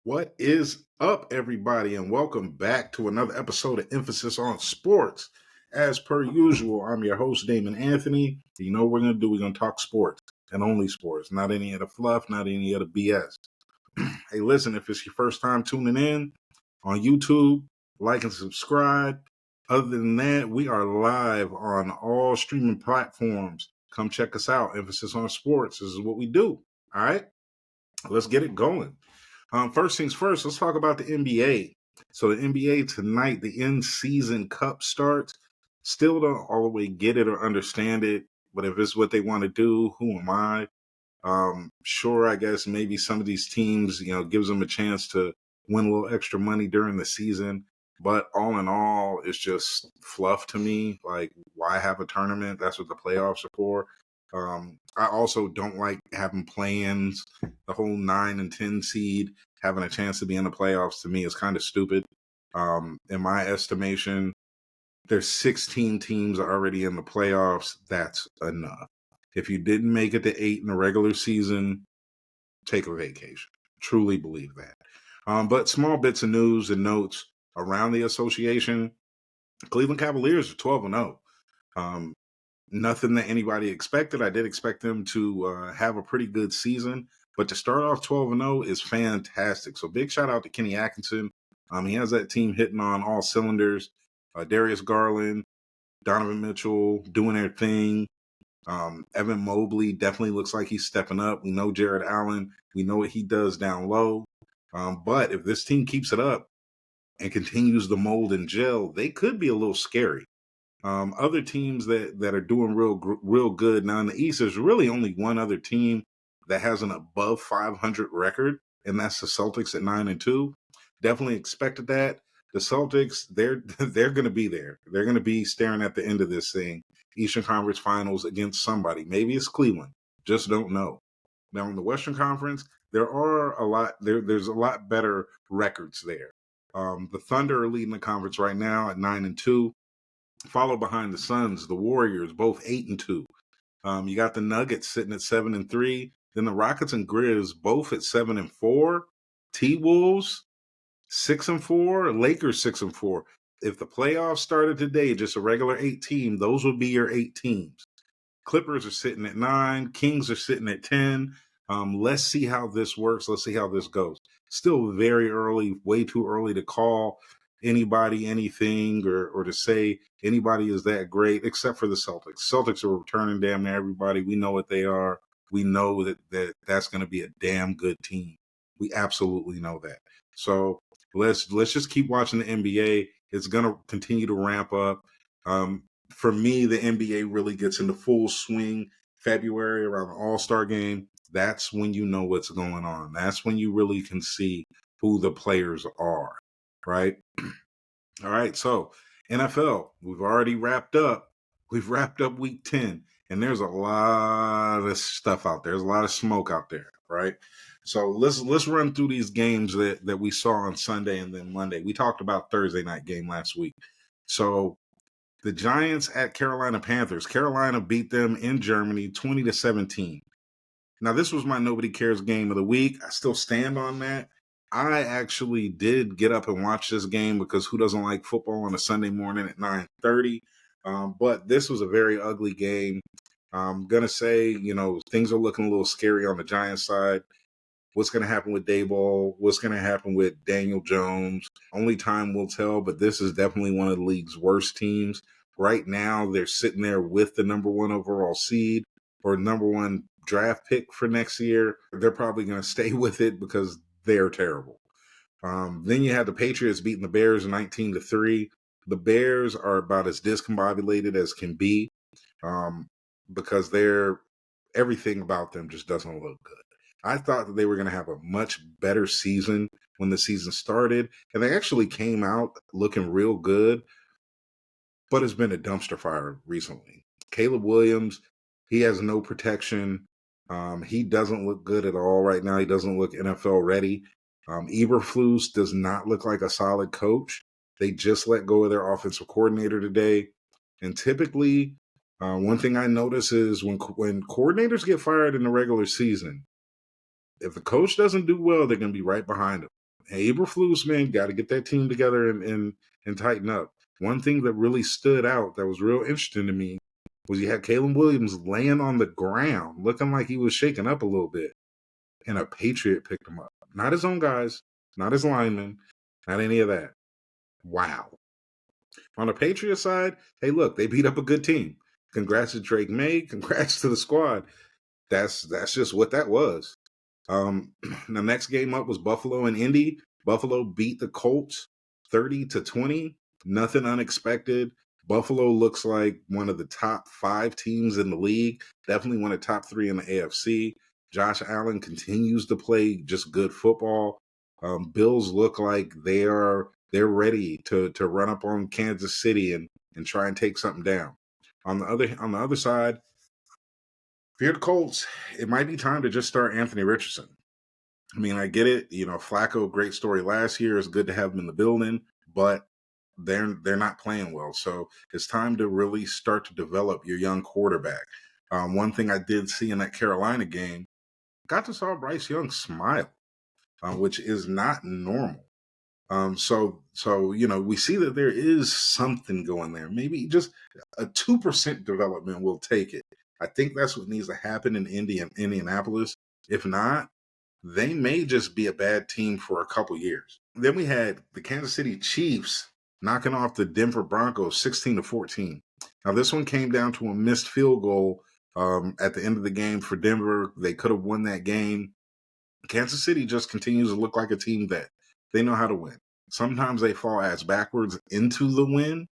What is up, everybody, and welcome back to another episode of Emphasis on Sports. As per usual, I'm your host, Damon Anthony. You know what we're going to do? We're going to talk sports and only sports, not any of the fluff, not any of the BS. Hey, listen, if it's your first time tuning in on YouTube, like and subscribe. Other than that, we are live on all streaming platforms. Come check us out. Emphasis on Sports. This is what we do. All right, let's get it going. First things first, let's talk about the NBA. So the NBA tonight, the in-season cup starts. Still don't all the way get it or understand it, but if it's what they want to do, who am I? Sure, I guess maybe some of these teams, gives them a chance to win a little extra money during the season. But all in all, it's just fluff to me. Like, why have a tournament? That's what the playoffs are for. I also don't like having play-ins. The whole 9 and 10 seed having a chance to be in the playoffs to me is kind of stupid. In my estimation, there's 16 teams already in the playoffs. That's enough. If you didn't make it to 8 in the regular season, take a vacation. Truly believe that. But small bits of news and notes around the association. Cleveland Cavaliers are 12-0. Nothing that anybody expected. I did expect them to have a pretty good season, but to start off 12-0 is fantastic. So big shout out to Kenny Atkinson. He has that team hitting on all cylinders. Darius Garland, Donovan Mitchell doing their thing. Evan Mobley definitely looks like he's stepping up. We know Jared Allen. We know what he does down low. But if this team keeps it up and continues to mold and gel, they could be a little scary. Other teams that are doing real good now in the East, there's really only one other team that has an above 500 record, and that's the Celtics at 9-2. Definitely expected that. The Celtics, they're going to be there. They're going to be staring at the end of this thing. Eastern Conference Finals against somebody. Maybe it's Cleveland. Just don't know. Now in the Western Conference, there's a lot better records there. The Thunder are leading the conference right now at 9-2. Followed behind the Suns, the Warriors, both 8-2. You got the Nuggets sitting at 7-3. Then the Rockets and Grizz both at 7-4. T-Wolves 6-4. Lakers 6-4. If the playoffs started today, just a regular 8 team, those would be your 8 teams. Clippers are sitting at 9. Kings are sitting at 10. Let's see how this works. Let's see how this goes. Still very early, way too early to call anybody anything or to say anybody is that great, except for the Celtics. Celtics are returning damn near everybody. We know what they are. We know that's going to be a damn good team. We absolutely know that. So let's just keep watching the NBA. It's going to continue to ramp up. For me, the NBA really gets into full swing February around the All-Star game. That's when you know what's going on. That's when you really can see who the players are, right? All right, so NFL, we've already wrapped up. We've wrapped up week 10, and there's a lot of stuff out there. There's a lot of smoke out there, right? So let's run through these games that we saw on Sunday and then Monday. We talked about Thursday night game last week. So the Giants at Carolina Panthers. Carolina beat them in Germany 20-17. Now, this was my nobody cares game of the week. I still stand on that. I actually did get up and watch this game because who doesn't like football on a Sunday morning at 9:30? But this was a very ugly game. I'm going to say, things are looking a little scary on the Giants side. What's going to happen with Dayball? What's going to happen with Daniel Jones? Only time will tell, but this is definitely one of the league's worst teams. Right now, they're sitting there with the number 1 overall seed or number 1 draft pick for next year. They're probably going to stay with it because they're terrible. Then you have the Patriots beating the Bears 19-3. The Bears are about as discombobulated as can be because everything about them just doesn't look good. I thought that they were going to have a much better season when the season started, and they actually came out looking real good, but it's been a dumpster fire recently. Caleb Williams, he has no protection. He doesn't look good at all right now. He doesn't look NFL ready. Eberflus does not look like a solid coach. They just let go of their offensive coordinator today. And typically, one thing I notice is when coordinators get fired in the regular season, if the coach doesn't do well, they're going to be right behind him. Hey, Eberflus, man, got to get that team together and tighten up. One thing that really stood out that was real interesting to me was you had Caleb Williams laying on the ground, looking like he was shaking up a little bit, and a Patriot picked him up. Not his own guys, not his linemen, not any of that. Wow. On the Patriot side, hey, look, they beat up a good team. Congrats to Drake May. Congrats to the squad. That's just what that was. The next game up was Buffalo and Indy. Buffalo beat the Colts 30-20. Nothing unexpected. Buffalo looks like one of the top 5 teams in the league. Definitely one of the top 3 in the AFC. Josh Allen continues to play just good football. Bills look like they're ready to run up on Kansas City and try and take something down. On the other side, if you're the Colts, it might be time to just start Anthony Richardson. I mean, I get it. You know, Flacco, great story last year. It's good to have him in the building, but they're not playing well. So it's time to really start to develop your young quarterback. One thing I did see in that Carolina game, got to saw Bryce Young smile, which is not normal. So you know, we see that there is something going there. Maybe just a 2% development will take it. I think that's what needs to happen in Indianapolis. If not, they may just be a bad team for a couple years. Then we had the Kansas City Chiefs knocking off the Denver Broncos 16-14. Now this one came down to a missed field goal at the end of the game for Denver. They could have won that game. Kansas City just continues to look like a team that they know how to win. Sometimes they fall ass backwards into the win,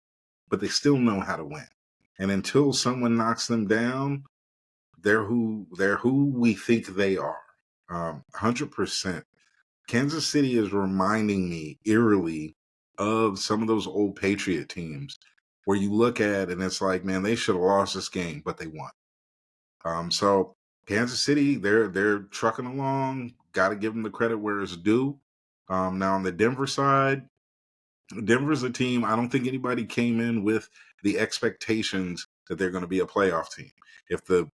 but they still know how to win. And until someone knocks them down, they're who we think they are. 100%. Kansas City is reminding me eerily of some of those old Patriot teams where you look at and it's like, man, they should have lost this game, but they won. So Kansas City, they're trucking along. Got to give them the credit where it's due. Now on the Denver side, Denver's a team. I don't think anybody came in with the expectations that they're going to be a playoff team. If the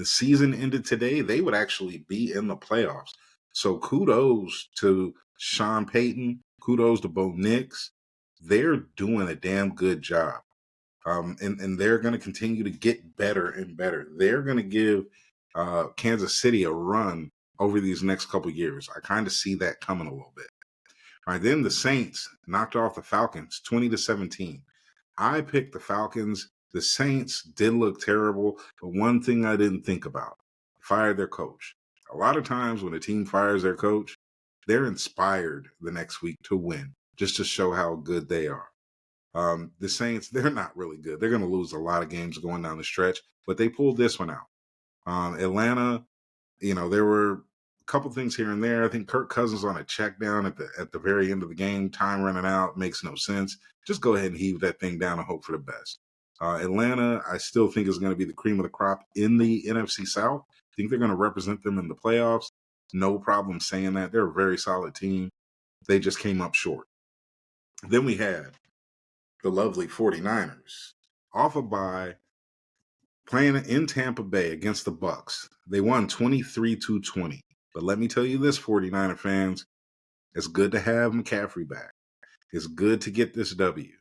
season ended today, they would actually be in the playoffs. So kudos to Sean Payton. Kudos to Bo Nix. They're doing a damn good job. And they're going to continue to get better and better. They're going to give Kansas City a run over these next couple years. I kind of see that coming a little bit. All right, then the Saints knocked off the Falcons 20-17. I picked the Falcons. The Saints did look terrible, but one thing I didn't think about, fired their coach. A lot of times when a team fires their coach, they're inspired the next week to win, just to show how good they are. The Saints, they're not really good. They're going to lose a lot of games going down the stretch, but they pulled this one out. Atlanta, you know, there were a couple things here and there. I think Kirk Cousins on a check down at the very end of the game, time running out, makes no sense. Just go ahead and heave that thing down and hope for the best. Atlanta, I still think is going to be the cream of the crop in the NFC South. I think they're going to represent them in the playoffs. No problem saying that. They're a very solid team. They just came up short. Then we had the lovely 49ers off a bye, playing in Tampa Bay against the Bucks. They won 23-20. But let me tell you this, 49er fans, it's good to have McCaffrey back. It's good to get this W.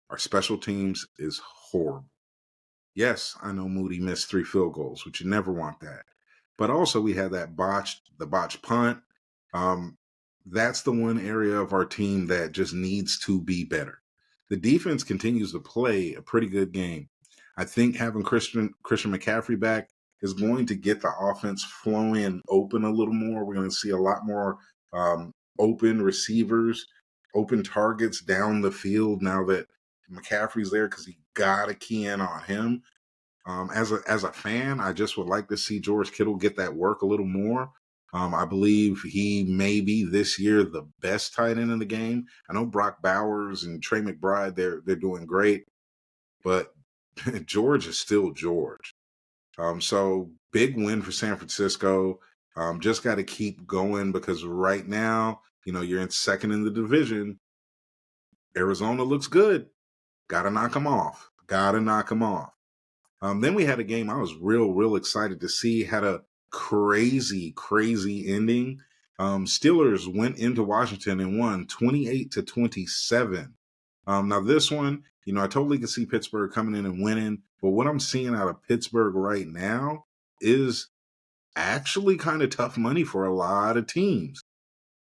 Our special teams is horrible. Yes, I know Moody missed 3 field goals, which you never want that. But also we had the botched punt. That's the one area of our team that just needs to be better. The defense continues to play a pretty good game. I think having Christian McCaffrey back is going to get the offense flowing and open a little more. We're going to see a lot more open receivers, open targets down the field now that McCaffrey's there, because you got to key in on him. As a fan, I just would like to see George Kittle get that work a little more. I believe he may be this year the best tight end in the game. I know Brock Bowers and Trey McBride, they're doing great, but George is still George. So big win for San Francisco. Just got to keep going, because right now, you know, you're in second in the division. Arizona looks good. Got to knock them off. Then we had a game I was real excited to see. Had a crazy ending. Steelers went into Washington and won 28-27. Now this one, I totally could see Pittsburgh coming in and winning, but what I'm seeing out of Pittsburgh right now is actually kind of tough money for a lot of teams.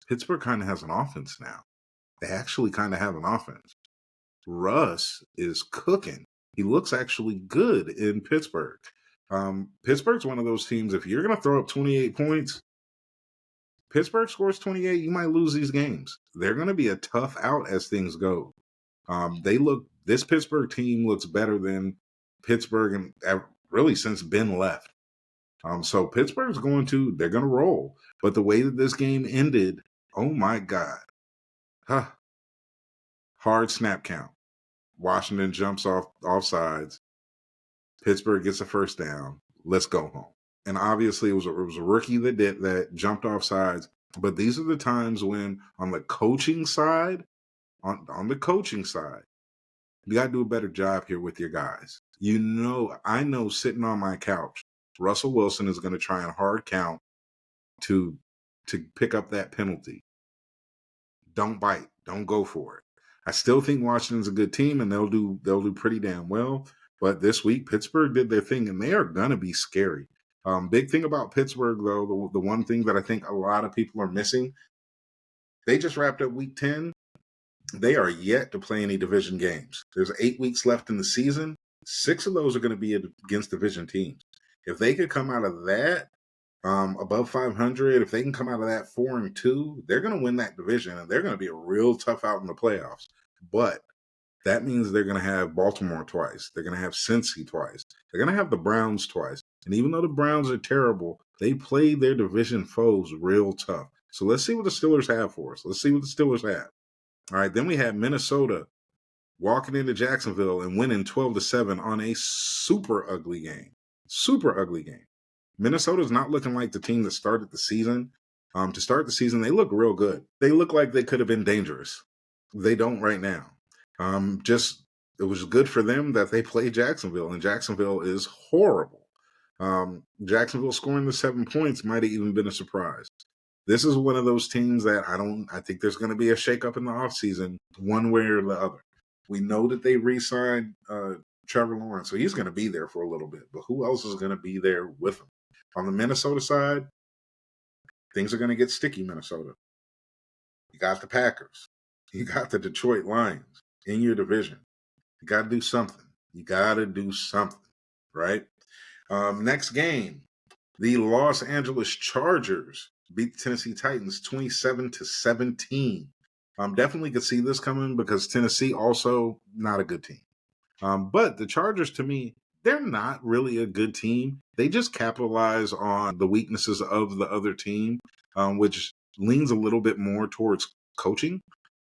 Pittsburgh kind of has an offense now. They actually kind of have an offense. Russ is cooking. He looks actually good in Pittsburgh. Pittsburgh's one of those teams, if you're going to throw up 28 points, Pittsburgh scores 28, you might lose these games. They're going to be a tough out as things go. This Pittsburgh team looks better than Pittsburgh and really since Ben left. So Pittsburgh's they're going to roll. But the way that this game ended, oh my God. Hard snap count. Washington jumps off sides. Pittsburgh gets a first down. Let's go home. And obviously it was a rookie that jumped off sides. But these are the times when on the coaching side, on the coaching side, you got to do a better job here with your guys. I know sitting on my couch, Russell Wilson is going to try and hard count to pick up that penalty. Don't bite. Don't go for it. I still think Washington's a good team and they'll do pretty damn well. But this week, Pittsburgh did their thing and they are going to be scary. Big thing about Pittsburgh, though, the one thing that I think a lot of people are missing, they just wrapped up week 10. They are yet to play any division games. There's 8 weeks left in the season. 6 of those are going to be against division teams. If they could come out of that above 500, if they can come out of that 4-2, they're going to win that division and they're going to be a real tough out in the playoffs. But that means they're going to have Baltimore twice. They're going to have Cincy twice. They're going to have the Browns twice. And even though the Browns are terrible, they play their division foes real tough. So let's see what the Steelers have for us. Let's see what the Steelers have. All right, then we had Minnesota walking into Jacksonville and winning 12-7 on a super ugly game. Super ugly game. Minnesota's not looking like the team that started the season. To start the season, they look real good. They look like they could have been dangerous. They don't right now. It was good for them that they played Jacksonville, and Jacksonville is horrible. Jacksonville scoring the 7 points might have even been a surprise. This is one of those teams that I think there's going to be a shakeup in the offseason, one way or the other. We know that they re-signed Trevor Lawrence, so he's going to be there for a little bit. But who else is going to be there with him? On the Minnesota side, things are going to get sticky, Minnesota. You got the Packers. You got the Detroit Lions in your division. You got to do something. Right? Next game, the Los Angeles Chargers beat the Tennessee Titans 27-17. Definitely could see this coming because Tennessee also not a good team. But the Chargers, to me, they're not really a good team. They just capitalize on the weaknesses of the other team, which leans a little bit more towards coaching.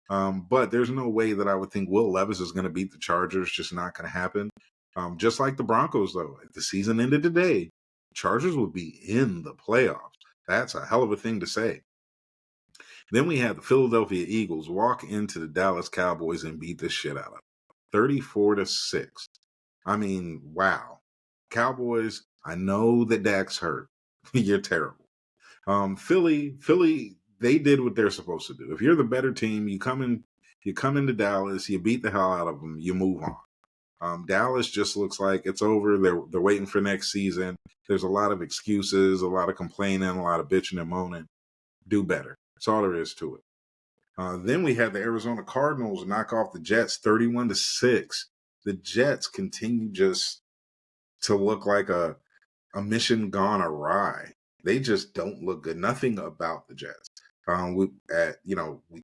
But there's no way that I would think Will Levis is going to beat the Chargers. Just not going to happen. Just like the Broncos, though, if the season ended today, Chargers would be in the playoffs. That's a hell of a thing to say. Then we had the Philadelphia Eagles walk into the Dallas Cowboys and beat the shit out of them. 34-6. I mean, wow. Cowboys, I know that Dak's hurt. You're terrible. Philly, they did what they're supposed to do. If you're the better team, you come into Dallas, you beat the hell out of them, you move on. Dallas just looks like it's over. They're waiting for next season. There's a lot of excuses, a lot of complaining, a lot of bitching and moaning. Do better. That's all there is to it. Then we had the Arizona Cardinals knock off the Jets 31-6. The Jets continue just to look like a mission gone awry. They just don't look good. Nothing about the Jets. We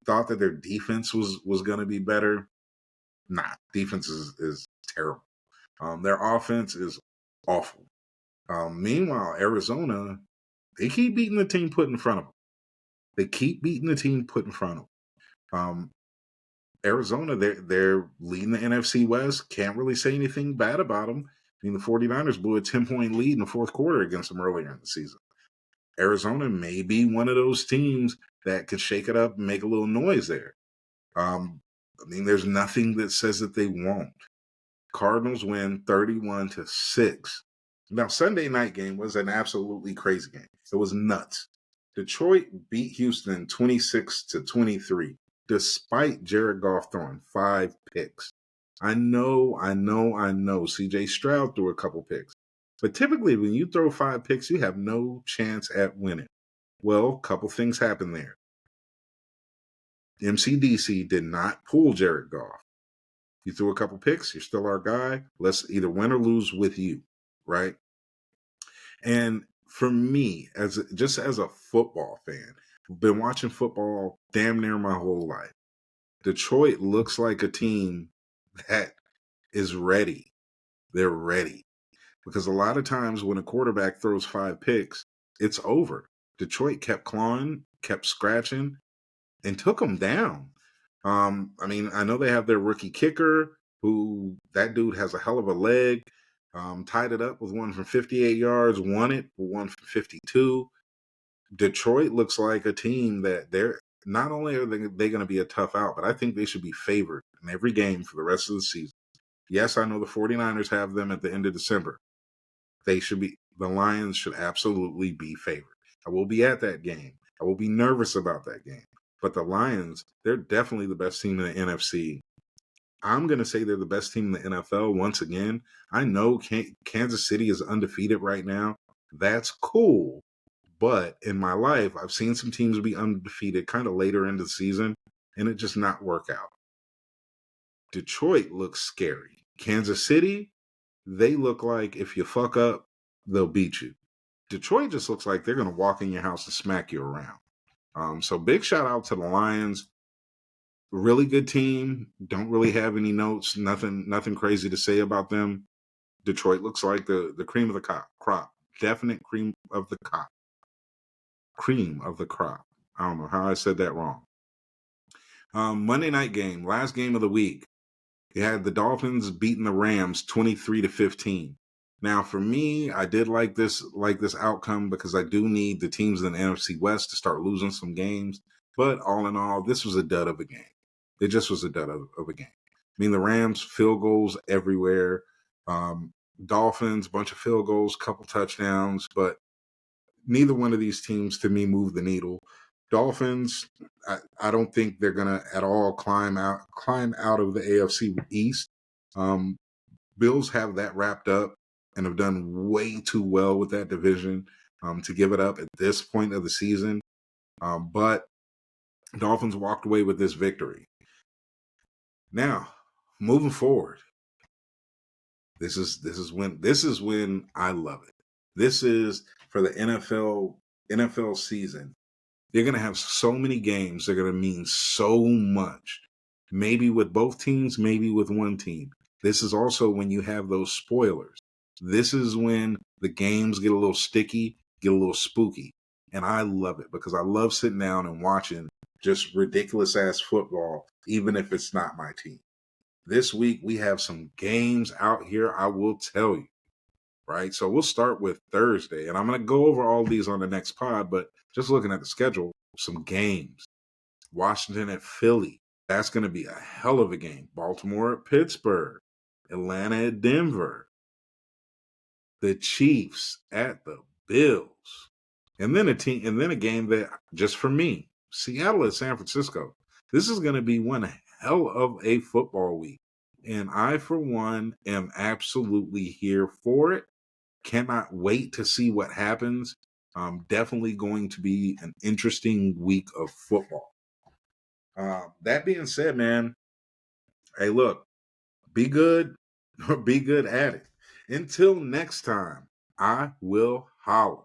thought that their defense was going to be better. Nah, defense is terrible. Their offense is awful. Meanwhile, Arizona, they keep beating the team put in front of them. Arizona, they're leading the NFC West. Can't really say anything bad about them. I mean, the 49ers blew a 10-point lead in the fourth quarter against them earlier in the season. Arizona may be one of those teams that could shake it up and make a little noise there. There's nothing that says that they won't. Cardinals win 31-6. Now, Sunday night game was an absolutely crazy game. It was nuts. Detroit beat Houston 26-23, despite Jared Goff throwing 5 picks. I know. CJ Stroud threw a couple picks. But typically, when you throw 5 picks, you have no chance at winning. Well, a couple things happened there. MCDC did not pull Jared Goff. You threw a couple picks, you're still our guy. Let's either win or lose with you, right? And for me, as a football fan, I've been watching football damn near my whole life. Detroit looks like a team that is ready. They're ready. Because a lot of times when a quarterback throws 5 picks, it's over. Detroit kept clawing, kept scratching, and took them down. I know they have their rookie kicker, who that dude has a hell of a leg. Tied it up with one from 58 yards, won it with one from 52. Detroit looks like a team that they're not only are they going to be a tough out, but I think they should be favored in every game for the rest of the season. Yes, I know the 49ers have them at the end of December. The Lions should absolutely be favored. I will be at that game. I will be nervous about that game. But the Lions, they're definitely the best team in the NFC. I'm going to say they're the best team in the NFL once again. I know Kansas City is undefeated right now. That's cool. But in my life, I've seen some teams be undefeated kind of later into the season, and it just not work out. Detroit looks scary. Kansas City, they look like if you fuck up, they'll beat you. Detroit just looks like they're going to walk in your house and smack you around. So big shout out to the Lions. Really good team. Don't really have any notes. Nothing crazy to say about them. Detroit looks like the cream of the crop. Definite cream of the crop. Cream of the crop. I don't know how I said that wrong. Monday night game, last game of the week. You had the Dolphins beating the Rams 23-15. Now, for me, I did like this outcome because I do need the teams in the NFC West to start losing some games. But all in all, this was a dud of a game. It just was a dud of a game. I mean, the Rams, field goals everywhere. Dolphins, bunch of field goals, couple touchdowns, but neither one of these teams to me moved the needle. Dolphins, I don't think they're gonna at all climb out of the AFC East. Bills have that wrapped up and have done way too well with that division to give it up at this point of the season. But Dolphins walked away with this victory. Now, moving forward, this is when I love it. This is for the NFL season. You're going to have so many games that are going to mean so much. Maybe with both teams, maybe with one team. This is also when you have those spoilers. This is when the games get a little sticky, get a little spooky. And I love it because I love sitting down and watching just ridiculous ass football, even if it's not my team. This week, we have some games out here, I will tell you. Right? So we'll start with Thursday, and I'm going to go over all these on the next pod, but just looking at the schedule, some games. Washington at Philly. That's going to be a hell of a game. Baltimore at Pittsburgh. Atlanta at Denver. The Chiefs at the Bills. And then a game that, just for me, Seattle at San Francisco. This is going to be one hell of a football week. And I, for one, am absolutely here for it. Cannot wait to see what happens. Definitely going to be an interesting week of football. That being said, man, hey, look, be good or be good at it. Until next time, I will holler.